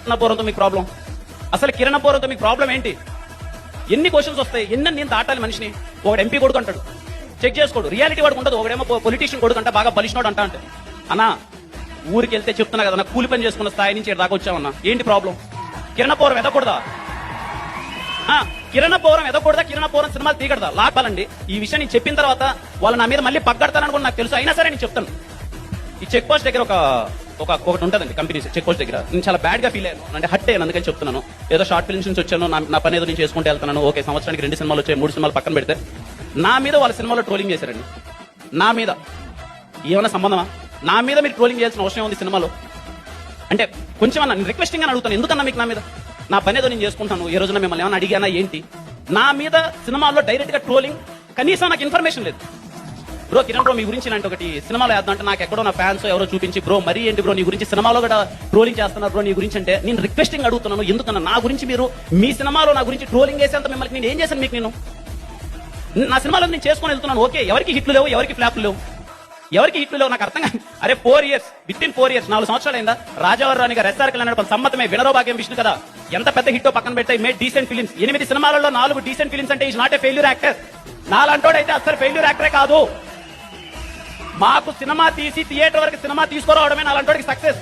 కిరణపూరంతో మీకు ప్రాబ్లం? అసలు కిరణపూరంతో మీకు ప్రాబ్లం ఏంటి? ఎన్ని క్వశ్చన్స్ వస్తాయి? ఎన్ని నేను దాటాలి మనిషిని? ఒకడు ఎంపీ కొడుకు అంటాడు, చెక్ చేసుకోడు, రియాలిటీ వాడుకు ఉండదు. ఒకడేమో పొలిటీషియన్ కొడుకు అంటే బాగా బలిసినోడు అంటా అంటే అన్నా ఊరికి వెళ్తే చెప్తున్నా కదా, నాకు కూలి పని చేసుకున్న స్థాయి నుంచి దాకా వచ్చామన్నా. ఏంటి ప్రాబ్లం? కిరణపూరం ఎదకూడదా? కిరణపూరం ఎదకూడదా? కిరణపూరం సినిమాలు తీయకూడదా? లాపాలండి. ఈ విషయం నేను చెప్పిన తర్వాత వాళ్ళు నా మీద మళ్ళీ పగ్గడతానని నాకు తెలుసు. అయినా సరే నేను చెప్తాను. ఈ చెక్ పోస్ట్ దగ్గర ఒకటి ఉంటుందండి, కంపెనీ చెక్ పోస్ట్ దగ్గర. నేను చాలా బ్యాడ్ గా ఫీల్ అయ్యాను, అంటే హట్ అయ్యాను. అందుకని చెప్తున్నాను. ఏదో షార్ట్ ఫిల్మ్స్ నుంచి వచ్చాను, నా పని ఏదో నేను చేసుకుంటూ వెళ్తున్నాను. ఓకే, సంవత్సరానికి 2 సినిమాలు వచ్చాయి, 3 సినిమాలు పక్కన పెడితే నా మీద వాళ్ళ సినిమాలో ట్రోలింగ్ చేశారండి. నా మీద ఏమైనా సంబంధమా? నా మీద మీరు ట్రోలింగ్ చేయాల్సిన అవసరం ఉంది సినిమాలో? అంటే కొంచెం అన్న రిక్వెస్టింగ్ అని అడుగుతాను, ఎందుకన్నా మీకు నా మీద? నా పని ఏదో నేను చేసుకుంటాను. ఏ రోజున మిమ్మల్ని ఏమైనా అడిగానా ఏంటి? నా మీద సినిమాల్లో డైరెక్ట్ గా ట్రోలింగ్, కనీసం నాకు ఇన్ఫర్మేషన్ లేదు. బ్రో కిరణ్ బ్రో మీ గురించి ఇలాంటి ఒకటి సినిమాలో వేద్దాం అంటే నాకు ఎక్కడో నా ఫ్యాన్స్ ఎవరో చూపించి, బ్రో మరీ ఏంటి బ్రో నీ గురించి సినిమాలో కూడా ట్రోలింగ్ చేస్తున్నారు బ్రో నీ గురించి అంటే నేను రిక్వెస్టింగ్ అడుగుతున్నాను. ఎందుకన్నా నా గురించి మీరు మీ సినిమాలో నా గురించి ట్రోలింగ్ చేసేంత మిమ్మల్ని నేను ఏం చేశాను మీకు? నేను నా సినిమాలో నేను చేసుకొని వెళ్తున్నాను. ఓకే, ఎవరికి హిట్లు లేవు, ఎవరికి ఫ్లాప్లు లేవు, ఎవరికి హిట్లు లేవు నాకు అర్థం కాదు. అరే 4 years, విత్ 4 years 4 సంవత్సరాలు అయిందా? రాజావారి రాణి గారు, ఎస్ఆర్ కళ్యాణ్ సమ్మతమే, వినరో భాగ్యం విష్ణు కదా, ఎంత పెద్ద హిట్టో పక్కన పెట్టాయి. మేడ్ డీసెంట్ ఫిలిమ్స్, 8 సినిమాలలో 4 డీసెంట్ ఫిలిమ్స్ అంటే is not a failure actor. నాలంటోడైతే అసలు ఫెయిల్యూర్ యాక్టరే కాదు. మాకు సినిమా తీసి థియేటర్ వరకు సినిమా తీసుకురావడమే నాలంటోడికి సక్సెస్.